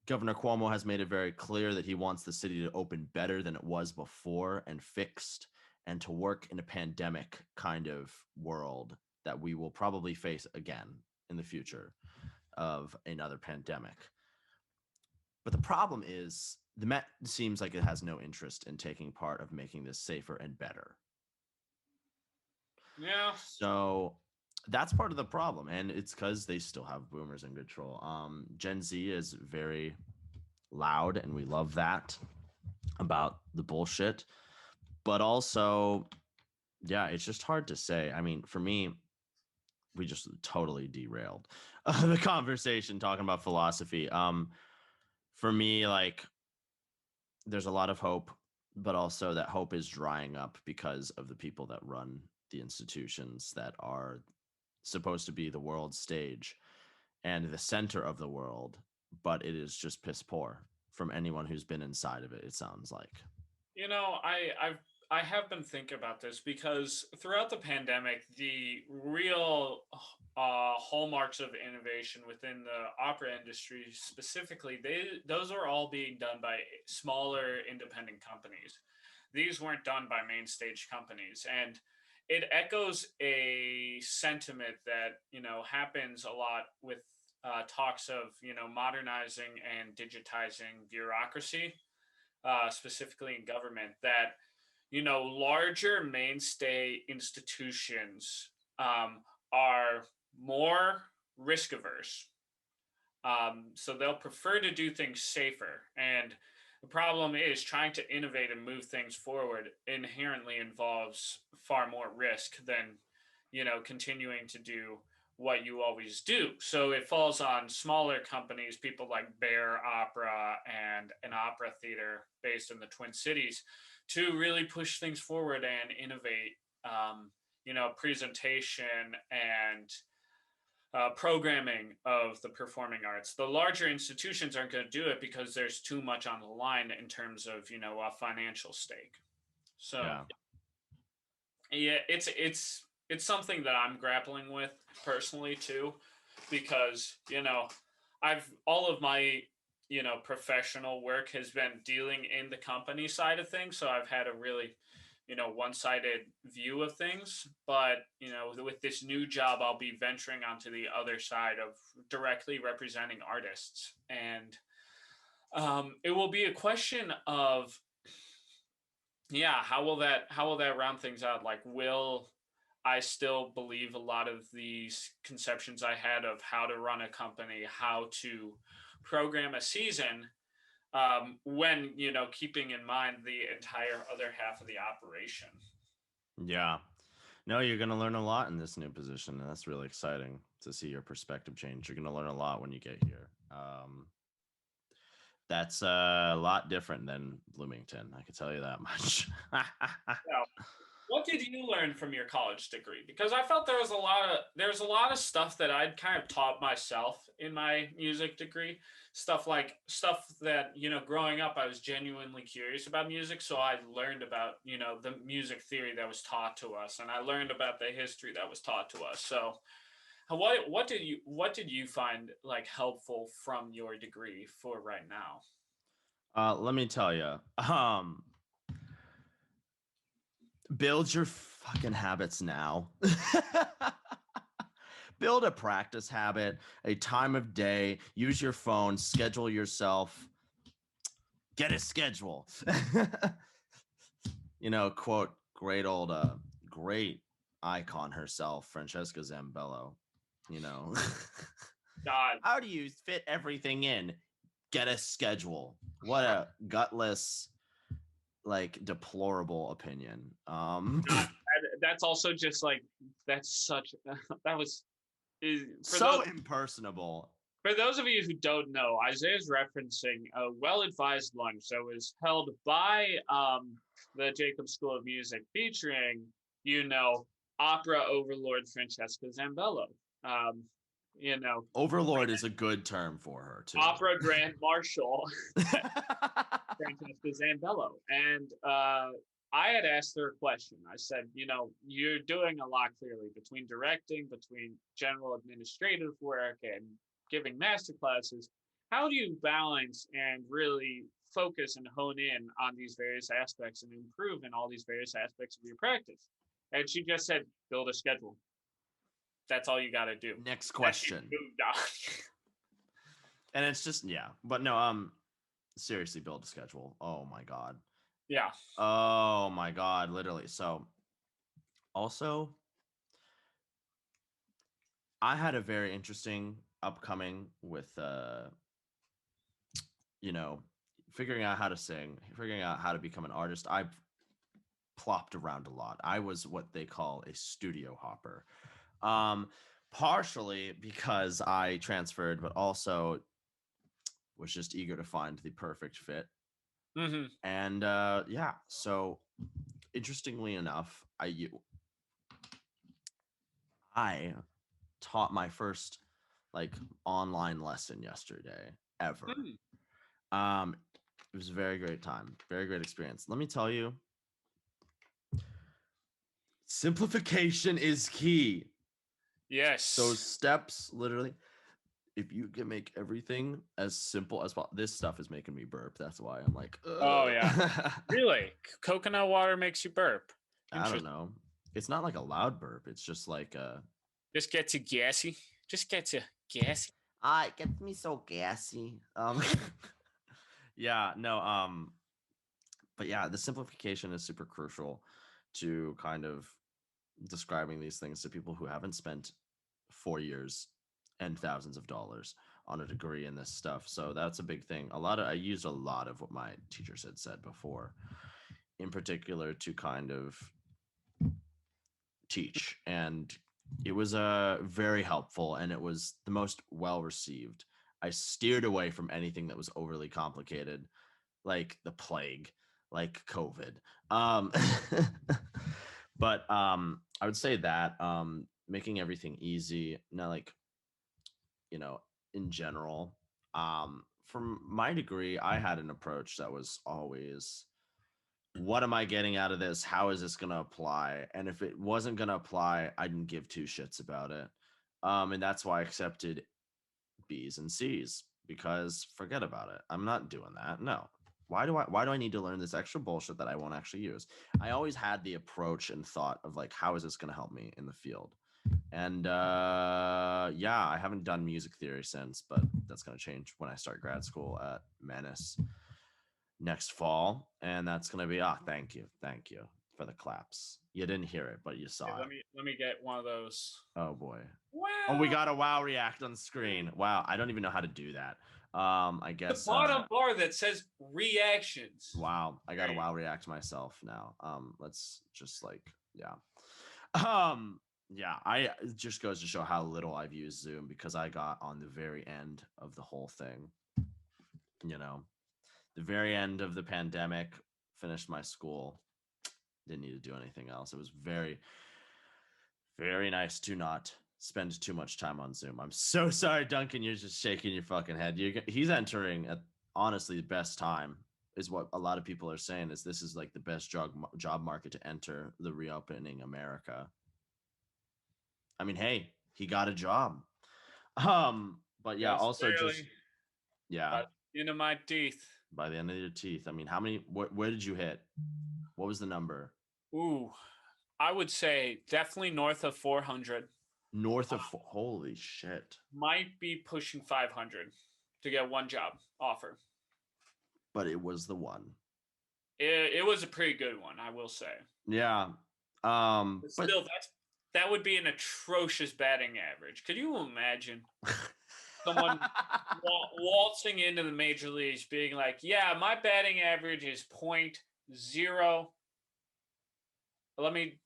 Governor Cuomo has made it very clear that he wants the city to open better than it was before and fixed, and to work in a pandemic kind of world that we will probably face again in the future of another pandemic. But the problem is the Met seems like it has no interest in taking part of making this safer and better. Yeah. So that's part of the problem, and it's because they still have boomers in control. Gen Z is very loud, and we love that about the bullshit. But also, yeah, it's just hard to say. I mean, for me, we just totally derailed the conversation talking about philosophy. For me, like, there's a lot of hope, but also that hope is drying up because of the people that run the institutions that are supposed to be the world stage and the center of the world, but it is just piss poor from anyone who's been inside of it, it sounds like. You know, I have been thinking about this because throughout the pandemic, the real hallmarks of innovation within the opera industry specifically, those are all being done by smaller independent companies. These weren't done by main stage companies, and it echoes a sentiment that happens a lot with talks of modernizing and digitizing bureaucracy, specifically in government, that larger mainstay institutions are more risk averse. So they'll prefer to do things safer. And the problem is trying to innovate and move things forward inherently involves far more risk than, continuing to do what you always do. So it falls on smaller companies, people like Bear Opera and an opera theater based in the Twin Cities, to really push things forward and innovate, presentation and programming of the performing arts. The larger institutions aren't going to do it because there's too much on the line in terms of, a financial stake. So yeah, it's something that I'm grappling with personally too, because I've all of my professional work has been dealing in the company side of things, so I've had a really one-sided view of things. But with this new job, I'll be venturing onto the other side of directly representing artists, and it will be a question of how will that round things out? Like, will I still believe a lot of these conceptions I had of how to run a company, how to program a season, when keeping in mind the entire other half of the operation. Yeah. No, you're going to learn a lot in this new position, and that's really exciting to see your perspective change. You're going to learn a lot when you get here. That's a lot different than Bloomington. I can tell you that much. Now, what did you learn from your college degree? Because I felt there's a lot of stuff that I'd kind of taught myself in my music degree. Stuff that, growing up I was genuinely curious about music, so I learned about, the music theory that was taught to us, and I learned about the history that was taught to us. So what did you find like helpful from your degree for right now? Let me tell you. Build your fucking habits now. Build a practice habit, a time of day, use your phone, schedule yourself, get a schedule. Quote, great icon herself, Francesca Zambello. God, How do you fit everything in? Get a schedule. What a gutless, like, deplorable opinion. that's also just like that's such that was So impersonable. for those of you who don't know, Isaiah's referencing a well-advised lunch that was held by the Jacob School of Music, featuring opera overlord Francesca Zambello. Um, Overlord is a good term for her too. Opera Grand Marshal Francesca Zambello. And I had asked her a question. I said, you're doing a lot clearly between directing, between general administrative work, and giving master classes. How do you balance and really focus and hone in on these various aspects and improve in all these various aspects of your practice? And she just said, build a schedule. That's all you got to do. Next question. And it's just, yeah. But no, seriously, build a schedule. Oh my God. Yeah. Oh my God, literally. So also, I had a very interesting upcoming with figuring out how to sing, figuring out how to become an artist. I plopped around a lot. I was what they call a studio hopper. Partially because I transferred, but also was just eager to find the perfect fit. Mm-hmm. And yeah, so interestingly enough, I taught my first like online lesson yesterday ever. It was a very great time, very great experience. Let me tell you, simplification is key. Yes. Those steps, literally, if you can make everything as simple as possible. This stuff is making me burp. That's why I'm like, ugh. Oh yeah. Really? Coconut water makes you burp? I don't know. It's not like a loud burp. It's just like just gets you gassy. Just gets you gassy. It gets me so gassy. Yeah, no, but yeah, the simplification is super crucial to kind of describing these things to people who haven't spent 4 years and thousands of dollars on a degree in this stuff. So that's a big thing. I used a lot of what my teachers had said before, in particular to kind of teach. And it was very helpful, and it was the most well received. I steered away from anything that was overly complicated, like the plague, like COVID. But I would say that making everything easy, not like, in general. From my degree, I had an approach that was always, what am I getting out of this? How is this going to apply? And if it wasn't going to apply, I didn't give two shits about it. And that's why I accepted B's and C's, because forget about it. I'm not doing that. No. Why do I need to learn this extra bullshit that I won't actually use? I always had the approach and thought of like, how is this going to help me in the field? And yeah, I haven't done music theory since, but that's going to change when I start grad school at Manus next fall. And that's going to be, thank you for the claps. You didn't hear it, but you saw it. Let me get one of those. Oh boy. Wow. Oh, we got a wow react on screen. Wow, I don't even know how to do that. I The guess bottom bar that says reactions. wow, I gotta Great. wow react myself now. Let's just like yeah. Um yeah, it just goes to show how little I've used Zoom because I got on the very end of the whole thing, you know. The very end of the pandemic, finished my school, didn't need to do anything else. It was very, very nice to not spend too much time on Zoom. I'm so sorry, Duncan. You're just shaking your fucking head. He's entering at honestly the best time, is what a lot of people are saying. Is this is like the best job market to enter the reopening America. I mean, hey, he got a job. But yeah, Just also just barely. yeah, By the end of my teeth. by the end of your teeth. I mean, how many? Where did you hit? What was the number? Ooh, I would say definitely north of 400. North of holy shit. Might be pushing 500 to get one job offer. But it was the one. It was a pretty good one, I will say. Yeah. But But still, that would be an atrocious batting average. Could you imagine someone waltzing into the major leagues being like, "Yeah, my batting average is point zero. Let me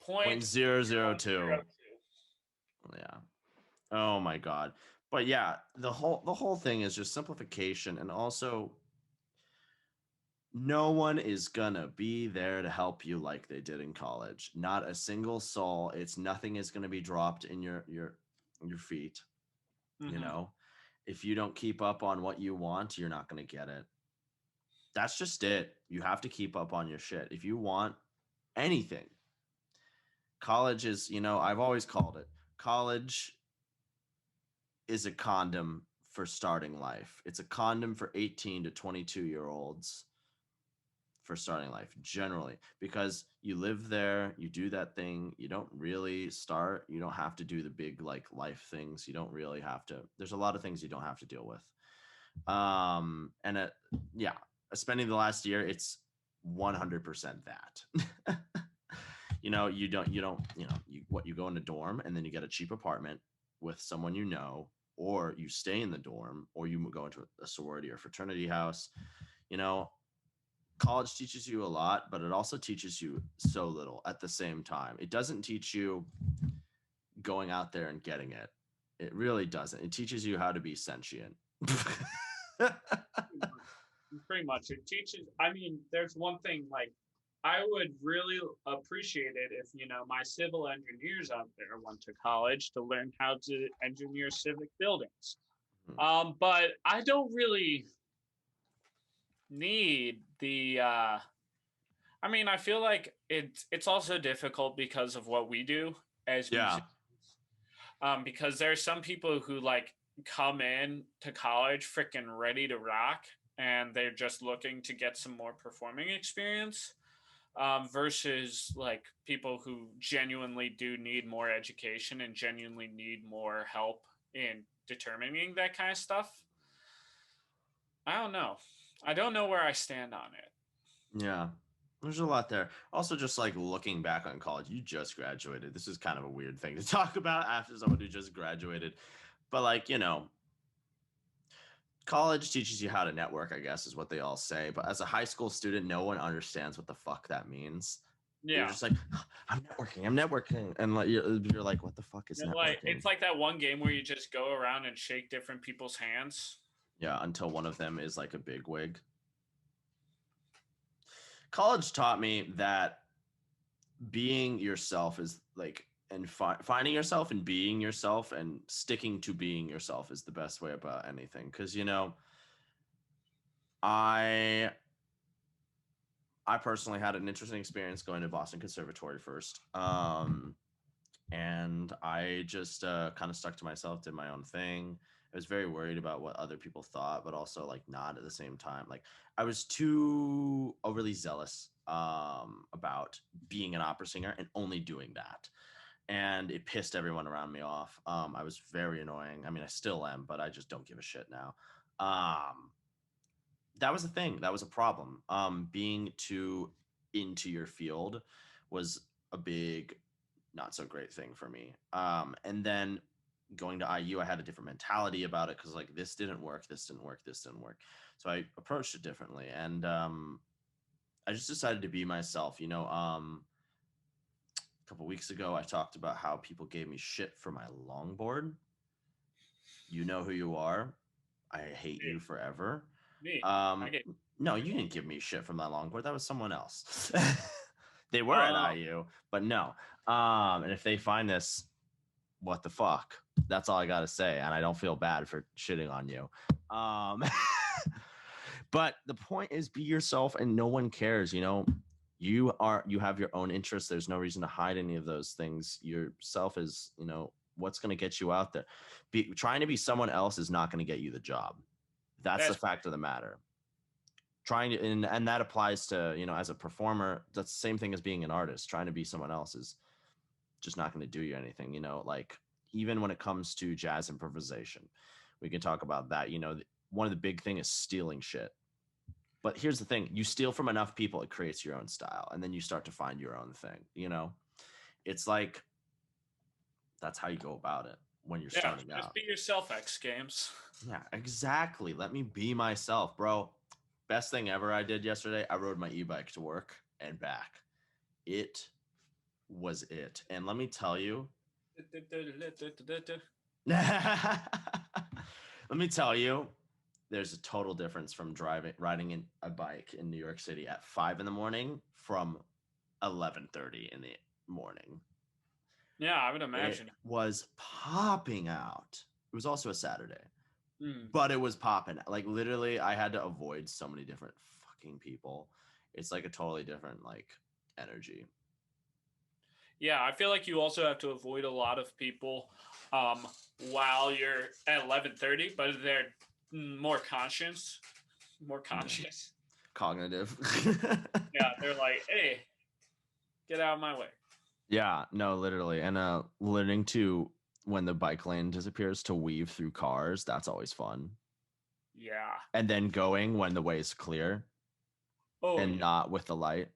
point point zero zero zero two. zero Yeah. Oh my god. But yeah, the whole thing is just simplification, and also no one is gonna be there to help you like they did in college. Not a single soul. It's nothing is gonna be dropped in your feet, two." you know. If you don't keep up on what you want, you're not gonna get it. That's just it. You have to keep up on your shit. If you want anything, college is, I've always called it college is a condom for starting life. It's a condom for 18 to 22-year-olds for starting life generally, because you live there, you do that thing, you don't really start, you don't have to do the big like life things, you don't really have to, there's a lot of things you don't have to deal with. And yeah, spending the last year, it's 100% that. You go in a dorm and then you get a cheap apartment with someone, or you stay in the dorm, or you go into a sorority or fraternity house. you know College teaches you a lot, but it also teaches you so little at the same time. It doesn't teach you going out there and getting it. It really doesn't. It teaches you how to be sentient. Pretty much. It teaches, I mean, there's one thing like I would really appreciate it if, my civil engineers out there went to college to learn how to engineer civic buildings. But I don't really need the I mean, I feel like it's also difficult because of what we do as Yeah. musicians. Because there's some people who like come in to college freaking ready to rock, and they're just looking to get some more performing experience. Versus like people who genuinely do need more education and genuinely need more help in determining that kind of stuff. I don't know. I don't know where I stand on it. Yeah. There's a lot there. Also, just like looking back on college, you just graduated. This is kind of a weird thing to talk about after someone who just graduated. But like, college teaches you how to network, I guess, is what they all say. But as a high school student, no one understands what the fuck that means. You're Yeah. just like, I'm networking. And like, you're like, what the fuck is Like networking? it's like that one game where you just go around and shake different people's hands. Yeah, until one of them is like a big wig. College taught me that being yourself is like, and finding yourself and being yourself and sticking to being yourself is the best way about anything. Because I I personally had an interesting experience going to Boston Conservatory first. And I just kind of stuck to myself, did my own thing. I was very worried about what other people thought, but also like not at the same time. Like I was too overly zealous about being an opera singer and only doing that. And it pissed everyone around me off. I was very annoying. I mean, I still am, but I just don't give a shit now. That was a thing. That was a problem. Being too into your field was a big, not so great thing for me. And then going to IU, I had a different mentality about it because like this didn't work. So I approached it differently, and I just decided to be myself. A couple weeks ago, I talked about how people gave me shit for my longboard. You know who you are. I hate you forever. Me. No, you didn't give me shit from my longboard. That was someone else. They were at IU, but no. And if they find this, what the fuck? That's all I gotta say. And I don't feel bad for shitting on you. But the point is, be yourself, and no one cares. You have your own interests. There's no reason to hide any of those things. Yourself is, what's going to get you out there. Trying to be someone else is not going to get you the job. That's the fact of the matter. And that applies to, as a performer, that's the same thing as being an artist. Trying to be someone else is just not going to do you anything, like even when it comes to jazz improvisation, we can talk about that. One of the big thing is stealing shit. But here's the thing, you steal from enough people, it creates your own style, and then you start to find your own thing. It's like, that's how you go about it when you're starting out. Just be yourself, X Games. Yeah, exactly. Let me be myself, bro. Best thing ever I did yesterday, I rode my e-bike to work and back. It was it. And let me tell you, there's a total difference from riding in a bike in New York City at 5 a.m. from 11:30 in the morning. Yeah, I would imagine. It was popping out. It was also a Saturday, but it was popping. Like literally, I had to avoid so many different fucking people. It's like a totally different like energy. Yeah, I feel like you also have to avoid a lot of people while you're at 11:30, but they're more conscious, cognitive. Yeah, they're like, hey, get out of my way. Yeah, no, literally. And learning to, when the bike lane disappears, to weave through cars, that's always fun. Yeah. And then going when the way is clear and not with the light,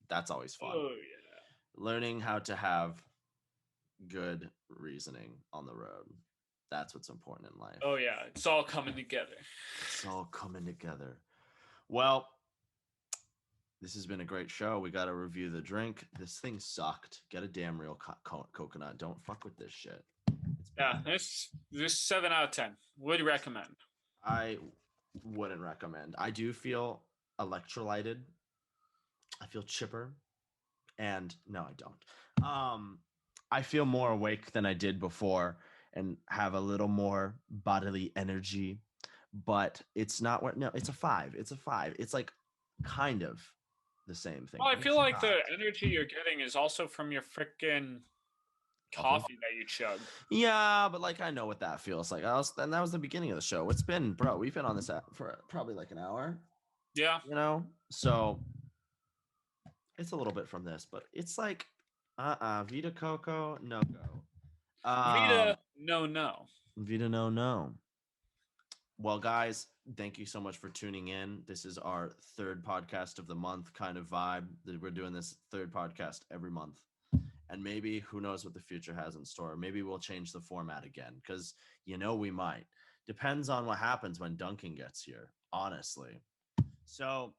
that's always fun. Oh yeah. Learning how to have good reasoning on the road, that's what's important in life. Oh yeah, it's all coming together. Well, this has been a great show. We got to review the drink. This thing sucked. Get a damn real coconut. Don't fuck with this shit. This 7 out of 10. Would recommend. I wouldn't recommend. I do feel electrolyted. I feel chipper. And no, I don't. I feel more awake than I did before and have a little more bodily energy. But it's not what. No, it's a 5. It's a 5. It's like kind of the same thing. Well, I feel like the energy you're getting is also from your freaking coffee that you chug. Yeah, but like I know what that feels like. And that was the beginning of the show. It's been, bro, we've been on this app for probably like an hour. Yeah. So it's a little bit from this, but it's like Vita Coco, no go. Vita, no. Vita, no. Well, guys, thank you so much for tuning in. This is our 3rd podcast of the month kind of vibe. We're doing this 3rd podcast every month. And maybe, who knows what the future has in store. Maybe we'll change the format again because, we might. Depends on what happens when Duncan gets here, honestly. So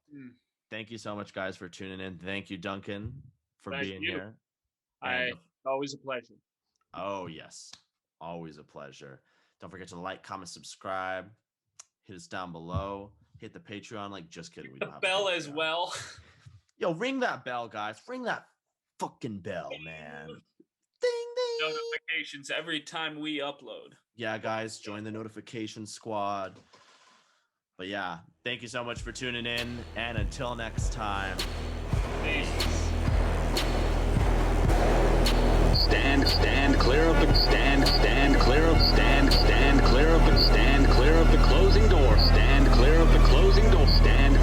thank you so much, guys, for tuning in. Thank you, Duncan, for being here. Always a pleasure. Oh, yes. Always a pleasure. Don't forget to like, comment, subscribe. Hit us down below. Hit the Patreon. Like, just kidding. We don't have the bell as well. Yo, ring that bell, guys. Ring that fucking bell, man. Ding, ding. Notifications every time we upload. Yeah, guys, join the notification squad. But yeah, thank you so much for tuning in. And until next time. Peace. Stand clear of the closing door. Stand clear of the closing door. Stand